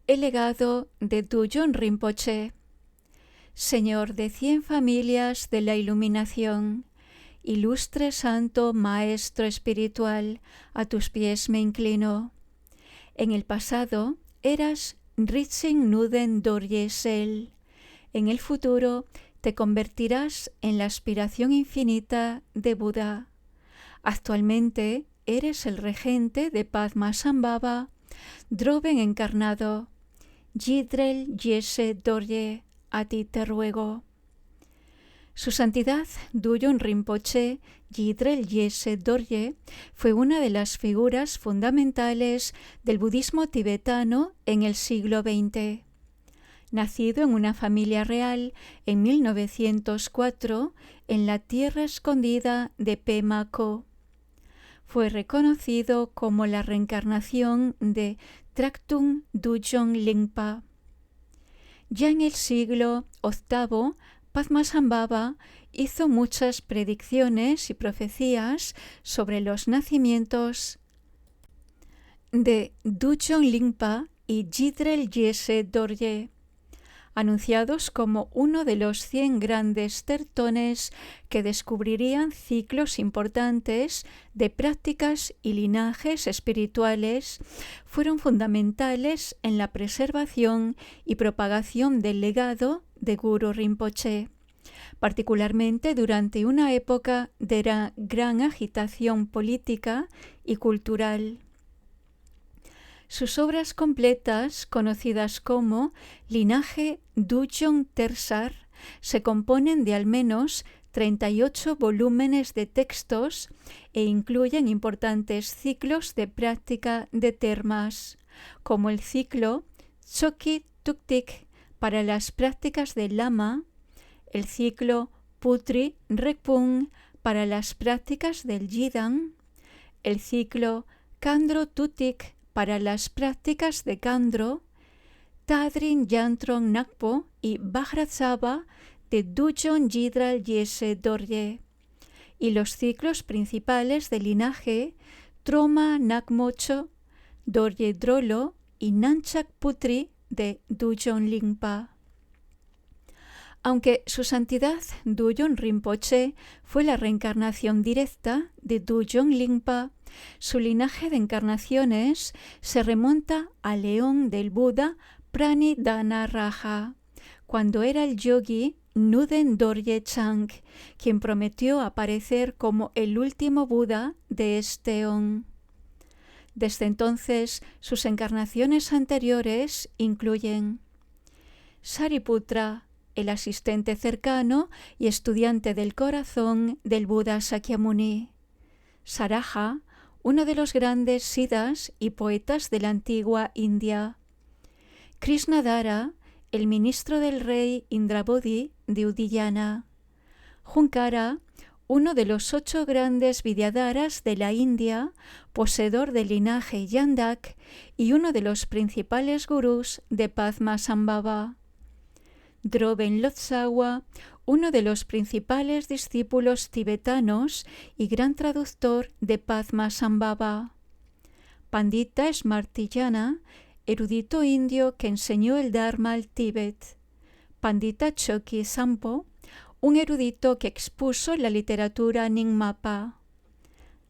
El legado de Dudjom Rinpoche. Señor de 100 familias de la iluminación, ilustre santo maestro espiritual, a tus pies me inclino. En el pasado eras Ritsin Nuden Dorje Sel. En el futuro te convertirás en la aspiración infinita de Buda. Actualmente eres el regente de Padmasambhava, Droben encarnado. Yidrel Yese Dorje, a ti te ruego. Su Santidad Dudjom Rinpoche Yidrel Yese Dorje fue una de las figuras fundamentales del budismo tibetano en el siglo XX. Nacido en una familia real en 1904 en la tierra escondida de Pema Co, fue reconocido como la reencarnación de Tractung Dudjom Lingpa. Ya en el siglo VIII, Padmasambhava hizo muchas predicciones y profecías sobre los nacimientos de Dudjom Lingpa y Yidrel Yese Dorje, anunciados como uno de los 100 grandes tertones que descubrirían ciclos importantes de prácticas y linajes espirituales. Fueron fundamentales en la preservación y propagación del legado de Guru Rinpoche, particularmente durante una época de gran agitación política y cultural. Sus obras completas, conocidas como Linaje Dudjom Tersar, se componen de al menos 38 volúmenes de textos e incluyen importantes ciclos de práctica de termas, como el ciclo Choki Tuktik para las prácticas de Lama, el ciclo Putri Rekpung para las prácticas del Yidam, el ciclo Kandro Tutik para las prácticas de Kandro, Tadrin Yantron Nakpo y Vajratsava de Dudjom Yidrel Yese Dorje, y los ciclos principales del linaje Troma Nakmocho, Dorje Drolo y Nanchak Putri de Dudjom Lingpa. Aunque Su Santidad Dudjom Rinpoche fue la reencarnación directa de Dudjom Lingpa, su linaje de encarnaciones se remonta al león del Buda Pranidhana Raja, cuando era el yogi Nuden Dorje Chang, quien prometió aparecer como el último Buda de este eón. Desde entonces, sus encarnaciones anteriores incluyen Sariputra, el asistente cercano y estudiante del corazón del Buda Sakyamuni; Saraja, uno de los grandes siddhas y poetas de la antigua India; Krishnadara, el ministro del rey Indrabodhi de Udiyana; Junkara, uno de los 8 grandes Vidyadharas de la India, poseedor del linaje Yandak y uno de los principales gurús de Padmasambhava; Droben Lotsawa, uno de los principales discípulos tibetanos y gran traductor de Padmasambhava; Pandita Smartillana, erudito indio que enseñó el Dharma al Tíbet; Pandita Choki Sampo, un erudito que expuso la literatura Nyingmapa;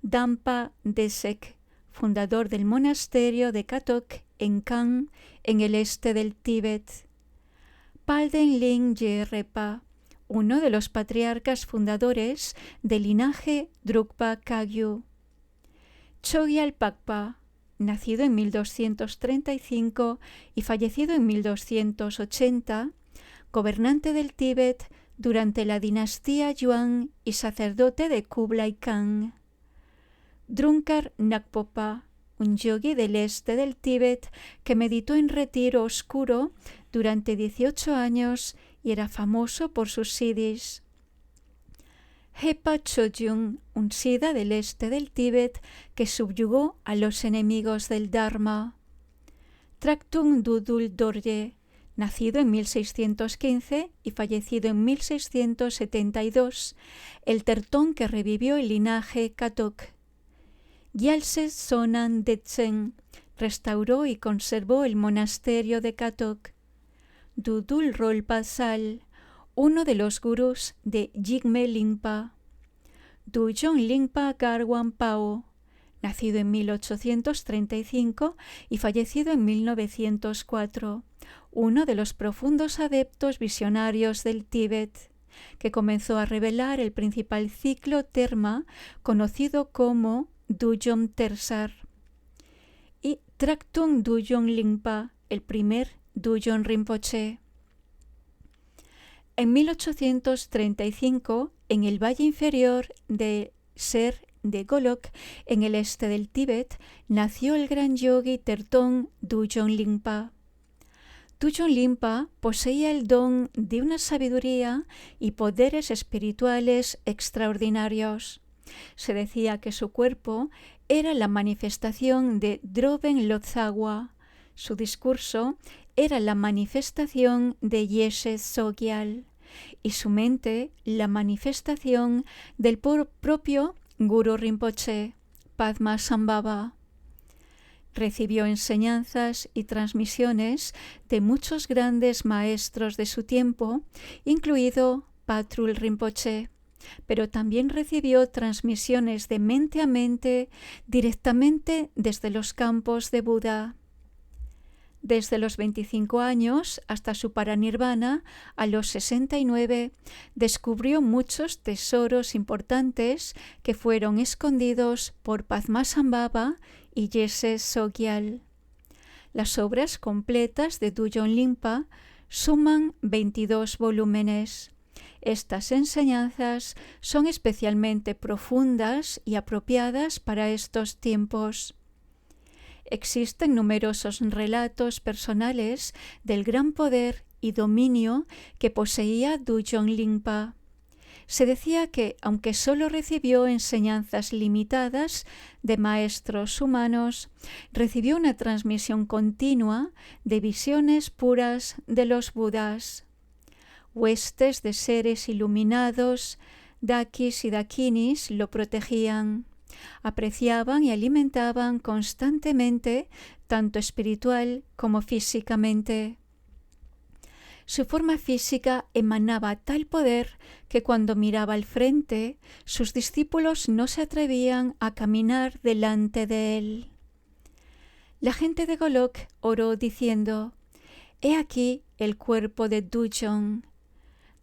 Dampa Desek, fundador del monasterio de Katok en Kham, en el este del Tíbet; Palden Ling Yerepa, uno de los patriarcas fundadores del linaje Drukpa Kagyu; Chogyal Pakpa, nacido en 1235 y fallecido en 1280, gobernante del Tíbet durante la dinastía Yuan y sacerdote de Kublai Khan; Drunkar Nakpopa, un yogi del este del Tíbet que meditó en retiro oscuro durante 18 años y era famoso por sus siddhis; Hepa Chogyung, un siddha del este del Tíbet que subyugó a los enemigos del Dharma; Tractung Dudul Dorje, nacido en 1615 y fallecido en 1672, el tertón que revivió el linaje Katok; Gyaltse Sonan Detsen, restauró y conservó el monasterio de Katok. Dudul Rolpa Sal, uno de los gurús de Jigme Lingpa. Dujong Lingpa Garwan Pao, nacido en 1835 y fallecido en 1904, uno de los profundos adeptos visionarios del Tíbet, que comenzó a revelar el principal ciclo terma conocido como Dujom Tersar. Y Tractung Dujong Lingpa, el primer Dujong Rinpoche. En 1835, en el valle inferior de Ser de Golok, en el este del Tíbet, nació el gran yogi Tertong Dujong Lingpa. Dujong Lingpa poseía el don de una sabiduría y poderes espirituales extraordinarios. Se decía que su cuerpo era la manifestación de Droben Lodzawa, su discurso era la manifestación de Yeshe Tsogyal y su mente la manifestación del propio Guru Rinpoche, Padmasambhava. Recibió enseñanzas y transmisiones de muchos grandes maestros de su tiempo, incluido Patrul Rinpoche, pero también recibió transmisiones de mente a mente directamente desde los campos de Buda. Desde los 25 años hasta su paranirvana, a los 69, descubrió muchos tesoros importantes que fueron escondidos por Padmasambhava y Yeshe Tsogyal. Las obras completas de Dujong Lingpa suman 22 volúmenes. Estas enseñanzas son especialmente profundas y apropiadas para estos tiempos. Existen numerosos relatos personales del gran poder y dominio que poseía Dujong Lingpa. Se decía que, aunque solo recibió enseñanzas limitadas de maestros humanos, recibió una transmisión continua de visiones puras de los Budas. Huestes de seres iluminados, dakis y dakinis lo protegían. Apreciaban y alimentaban constantemente, tanto espiritual como físicamente. Su forma física emanaba tal poder que cuando miraba al frente, sus discípulos no se atrevían a caminar delante de él. La gente de Golok oró diciendo: «He aquí el cuerpo de Dujong».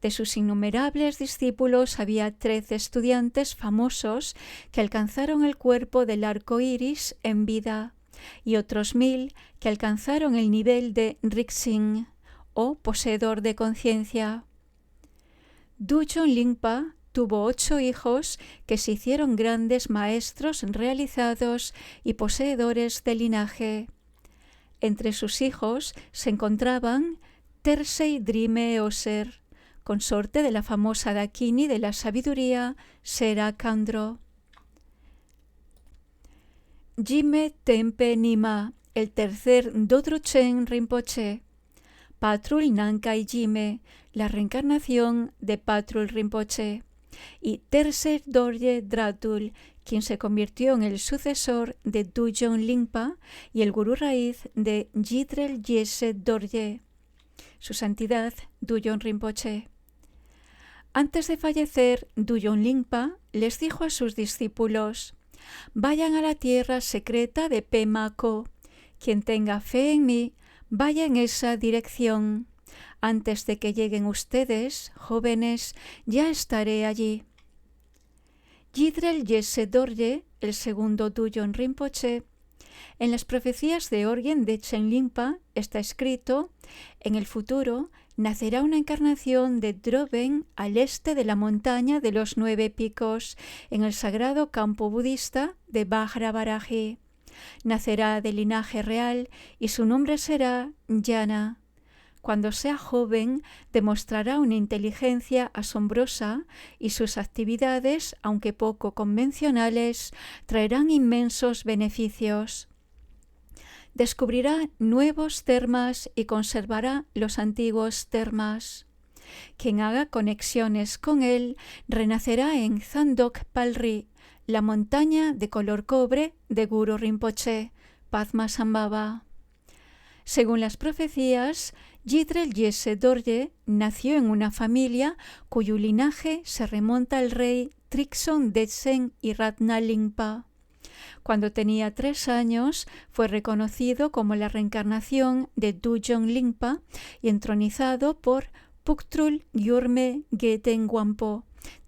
De sus innumerables discípulos había 13 estudiantes famosos que alcanzaron el cuerpo del arco iris en vida y otros 1000 que alcanzaron el nivel de Rixing o poseedor de conciencia. Dujong Lingpa tuvo 8 hijos que se hicieron grandes maestros realizados y poseedores de linaje. Entre sus hijos se encontraban Tersei Drime Oser, consorte de la famosa Dakini de la sabiduría Sera Kandro. Jime Tempe Nima, el tercer Dodruchen Rinpoche. Patrul Nankai Jime, la reencarnación de Patrul Rinpoche. Y Tercer Dorje Dratul, quien se convirtió en el sucesor de Dujong Lingpa y el gurú raíz de Yidrel Yeshe Dorje. Su santidad Dujong Rinpoche. Antes de fallecer, Dujong Lingpa les dijo a sus discípulos: «Vayan a la tierra secreta de Pema Co. Quien tenga fe en mí, vaya en esa dirección. Antes de que lleguen ustedes, jóvenes, ya estaré allí». Yidrel Yeshe Dorje, el segundo Dujong Rinpoche. En las profecías de Orgen de Chen Lingpa está escrito: «En el futuro nacerá una encarnación de Droben al este de la montaña de los 9 picos, en el sagrado campo budista de Vajravaraji. Nacerá de linaje real y su nombre será Yana. Cuando sea joven, demostrará una inteligencia asombrosa y sus actividades, aunque poco convencionales, traerán inmensos beneficios. Descubrirá nuevos termas y conservará los antiguos termas. Quien haga conexiones con él renacerá en Zandok Palri, la montaña de color cobre de Guru Rinpoche, Padmasambhava. Según las profecías, Yidrel Yese Dorje nació en una familia cuyo linaje se remonta al rey Trikson Detsen y Ratna Lingpa. Cuando tenía 3 años, fue reconocido como la reencarnación de Dujong Lingpa y entronizado por Puktrul Gyurme Geten Wampo,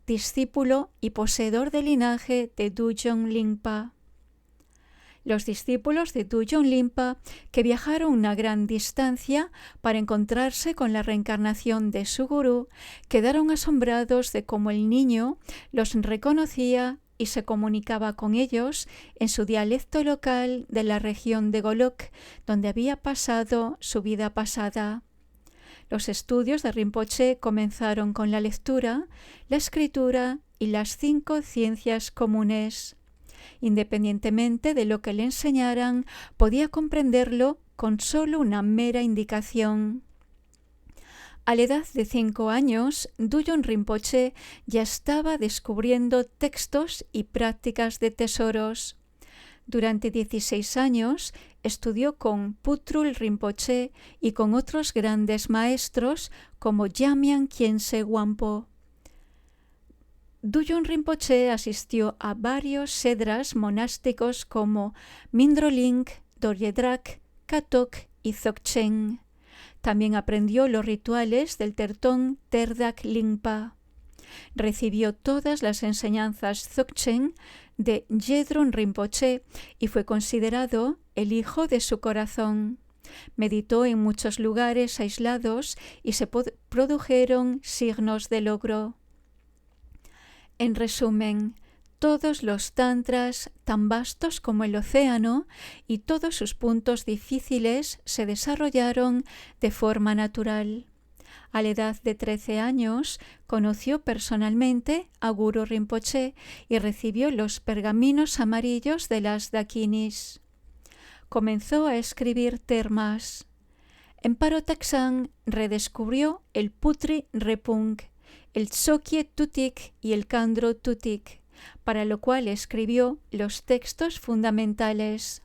discípulo y poseedor del linaje de Dujong Lingpa. Los discípulos de Dujong Lingpa, que viajaron una gran distancia para encontrarse con la reencarnación de su gurú, quedaron asombrados de cómo el niño los reconocía y se comunicaba con ellos en su dialecto local de la región de Golok, donde había pasado su vida pasada. Los estudios de Rinpoche comenzaron con la lectura, la escritura y las 5 ciencias comunes. Independientemente de lo que le enseñaran, podía comprenderlo con solo una mera indicación. A la edad de 5 años, Dujong Rinpoche ya estaba descubriendo textos y prácticas de tesoros. Durante 16 años estudió con Putrul Rinpoche y con otros grandes maestros como Jamyang Khyentse Wampo. Dujong Rinpoche asistió a varios cedras monásticos como Mindroling, Dorje Drak, Katok y Dzogchen. También aprendió los rituales del Tertón Terdak Lingpa. Recibió todas las enseñanzas Dzogchen de Yedrun Rinpoche y fue considerado el hijo de su corazón. Meditó en muchos lugares aislados y se produjeron signos de logro. En resumen, todos los tantras, tan vastos como el océano, y todos sus puntos difíciles se desarrollaron de forma natural. A la edad de 13 años, conoció personalmente a Guru Rinpoche y recibió los pergaminos amarillos de las dakinis. Comenzó a escribir termas. En Parotaksang redescubrió el Putri Repung, el Tsokye Tutik y el Kandro Tutik, para lo cual escribió los textos fundamentales.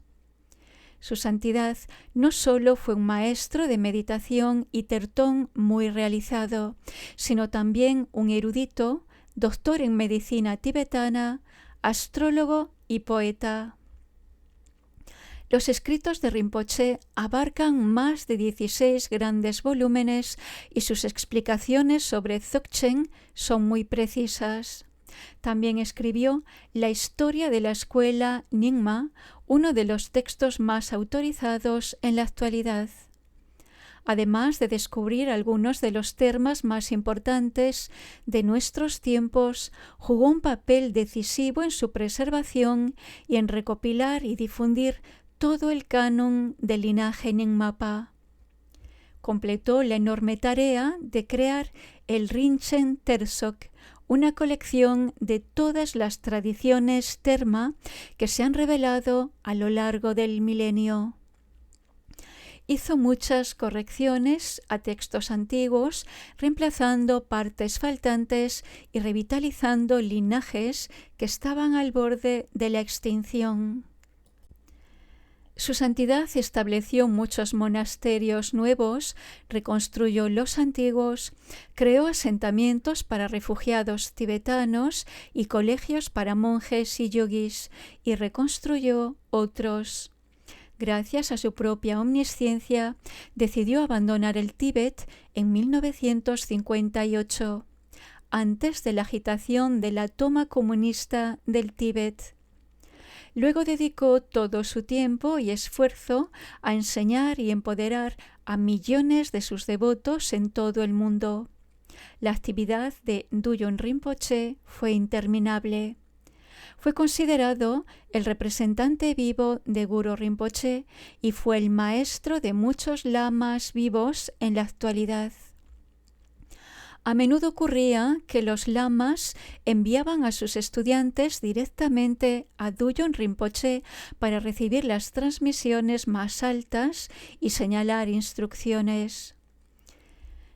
Su santidad no solo fue un maestro de meditación y tertón muy realizado, sino también un erudito, doctor en medicina tibetana, astrólogo y poeta. Los escritos de Rinpoche abarcan más de 16 grandes volúmenes y sus explicaciones sobre Dzogchen son muy precisas. También escribió La historia de la escuela Nyingma, uno de los textos más autorizados en la actualidad. Además de descubrir algunos de los termas más importantes de nuestros tiempos, jugó un papel decisivo en su preservación y en recopilar y difundir todo el canon del linaje Nyingmapa. Completó la enorme tarea de crear el Rinchen Tersok, una colección de todas las tradiciones terma que se han revelado a lo largo del milenio. Hizo muchas correcciones a textos antiguos, reemplazando partes faltantes y revitalizando linajes que estaban al borde de la extinción. Su santidad estableció muchos monasterios nuevos, reconstruyó los antiguos, creó asentamientos para refugiados tibetanos y colegios para monjes y yogis, y reconstruyó otros. Gracias a su propia omnisciencia, decidió abandonar el Tíbet en 1958, antes de la agitación de la toma comunista del Tíbet. Luego dedicó todo su tiempo y esfuerzo a enseñar y empoderar a millones de sus devotos en todo el mundo. La actividad de Dujong Rinpoche fue interminable. Fue considerado el representante vivo de Guru Rinpoche y fue el maestro de muchos lamas vivos en la actualidad. A menudo ocurría que los lamas enviaban a sus estudiantes directamente a Dujong Rinpoche para recibir las transmisiones más altas y señalar instrucciones.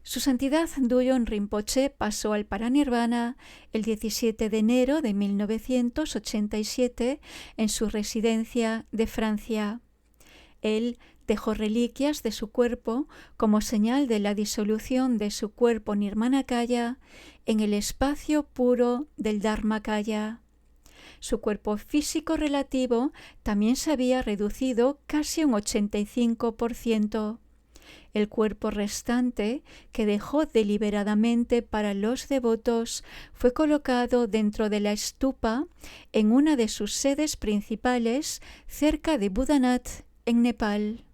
Su santidad Dujong Rinpoche pasó al paranirvana el 17 de enero de 1987 en su residencia de Francia. Él dejó reliquias de su cuerpo como señal de la disolución de su cuerpo Nirmanakaya en el espacio puro del Dharmakaya. Su cuerpo físico relativo también se había reducido casi un 85%. El cuerpo restante, que dejó deliberadamente para los devotos, fue colocado dentro de la stupa en una de sus sedes principales cerca de Budanath, en Nepal.